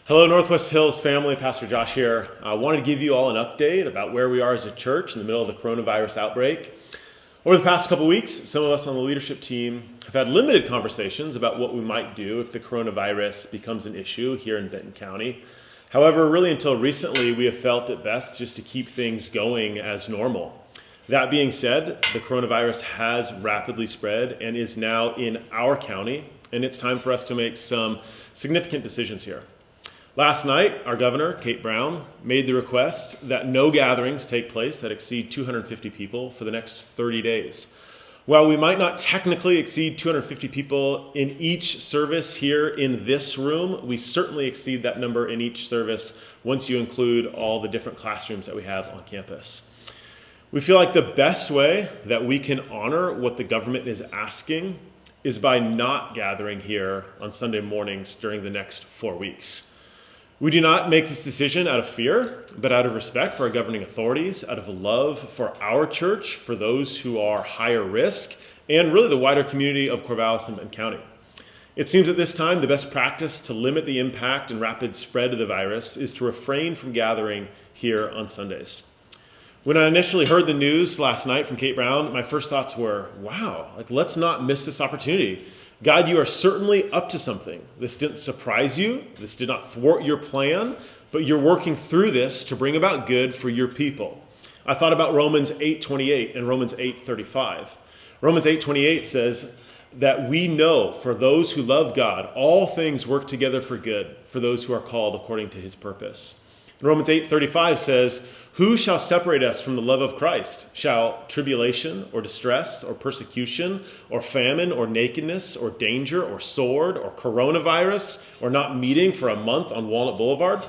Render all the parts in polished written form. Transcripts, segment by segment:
Hello, Northwest Hills family. Pastor Josh here. I wanted to give you all an update about where we are as a church in the middle of the coronavirus outbreak. Over the past couple weeks, some of us on the leadership team have had limited conversations about what we might do if the coronavirus becomes an issue here in Benton County. However, really until recently, we have felt it best just to keep things going as normal. That being said, the coronavirus has rapidly spread and is now in our county, and it's time for us to make some significant decisions here. Last night, our governor, Kate Brown, made the request that no gatherings take place that exceed 250 people for the next 30 days. While we might not technically exceed 250 people in each service here in this room, we certainly exceed that number in each service once you include all the different classrooms that we have on campus. We feel like the best way that we can honor what the government is asking is by not gathering here on Sunday mornings during the next 4 weeks. We do not make this decision out of fear, but out of respect for our governing authorities, out of love for our church, for those who are higher risk, and really the wider community of Corvallis and Benton County. It seems at this time the best practice to limit the impact and rapid spread of the virus is to refrain from gathering here on Sundays. When I initially heard the news last night from Kate Brown, my first thoughts were, wow, let's not miss this opportunity. God, you are certainly up to something. This didn't surprise you. This did not thwart your plan, but you're working through this to bring about good for your people. I thought about Romans 8:28 and Romans 8:35. Romans 8:28 says that we know for those who love God, all things work together for good for those who are called according to his purpose. Romans 8:35 says, "Who shall separate us from the love of Christ? Shall tribulation or distress or persecution or famine or nakedness or danger or sword or coronavirus or not meeting for a month on Walnut Boulevard?"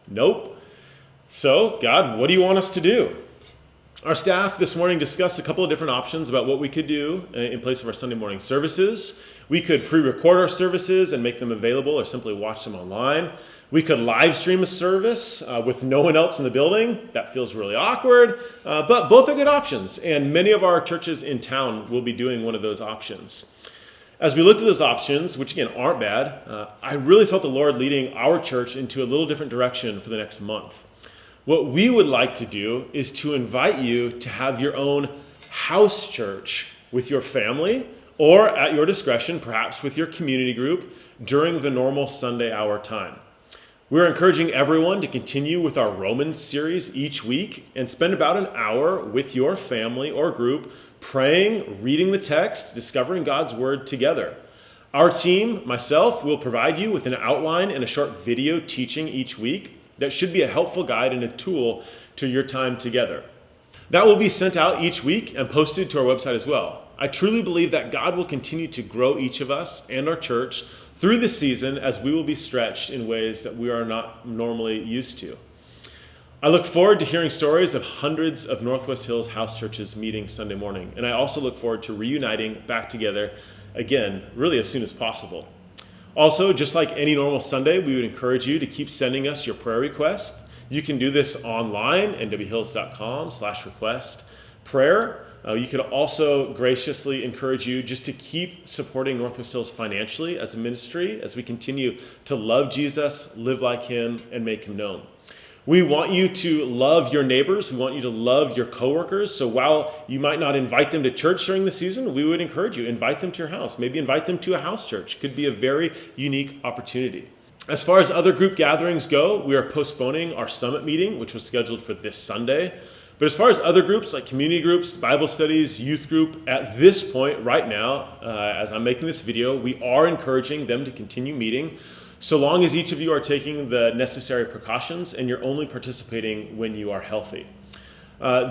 Nope. So, God, what do you want us to do? Our staff this morning discussed a couple of different options about what we could do in place of our Sunday morning services. We could pre-record our services and make them available or simply watch them online. We could live stream a service with no one else in the building. That feels really awkward, but both are good options, and many of our churches in town will be doing one of those options. As we looked at those options, which again aren't bad, I really felt the Lord leading our church into a little different direction for the next month. What we would like to do is to invite you to have your own house church with your family or at your discretion, perhaps with your community group during the normal Sunday hour time. We're encouraging everyone to continue with our Romans series each week and spend about an hour with your family or group praying, reading the text, discovering God's word together. Our team, myself, will provide you with an outline and a short video teaching each week that should be a helpful guide and a tool to your time together. That will be sent out each week and posted to our website as well. I truly believe that God will continue to grow each of us and our church through this season as we will be stretched in ways that we are not normally used to. I look forward to hearing stories of hundreds of Northwest Hills house churches meeting Sunday morning, and I also look forward to reuniting back together again, really as soon as possible. Also, just like any normal Sunday, we would encourage you to keep sending us your prayer requests. You can do this online, nwhills.com/request prayer. You could also graciously encourage you just to keep supporting Northwest Hills financially as a ministry as we continue to love Jesus, live like him, and make him known. We want you to love your neighbors. We want you to love your coworkers. So while you might not invite them to church during the season, we would encourage you, invite them to your house. Maybe invite them to a house church. It could be a very unique opportunity. As far as other group gatherings go, we are postponing our summit meeting, which was scheduled for this Sunday. But as far as other groups like community groups, Bible studies, youth group, at this point right now, as I'm making this video, we are encouraging them to continue meeting so long as each of you are taking the necessary precautions and you're only participating when you are healthy.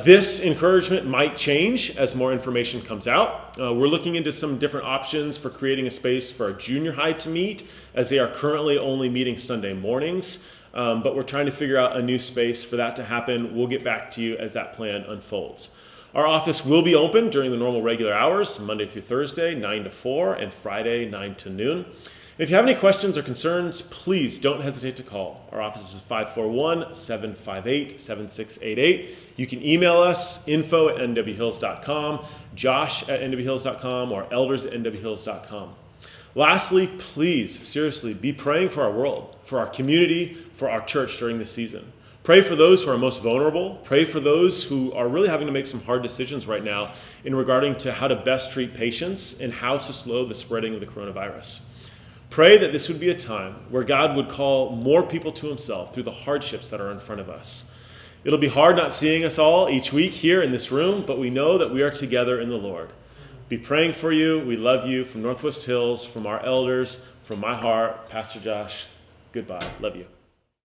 This encouragement might change as more information comes out. We're looking into some different options for creating a space for our junior high to meet, as they are currently only meeting Sunday mornings. But we're trying to figure out a new space for that to happen. We'll get back to you as that plan unfolds. Our office will be open during the normal regular hours, Monday through Thursday, 9 to 4, and Friday, 9 to noon. If you have any questions or concerns, please don't hesitate to call. Our office is 541-758-7688. You can email us, info@nwhills.com, josh@nwhills.com, or elders@nwhills.com. Lastly, please, seriously, be praying for our world, for our community, for our church during this season. Pray for those who are most vulnerable. Pray for those who are really having to make some hard decisions right now in regarding to how to best treat patients and how to slow the spreading of the coronavirus. Pray that this would be a time where God would call more people to himself through the hardships that are in front of us. It'll be hard not seeing us all each week here in this room, but we know that we are together in the Lord. Be praying for you. We love you. From Northwest Hills, from our elders, from my heart, Pastor Josh, goodbye. Love you.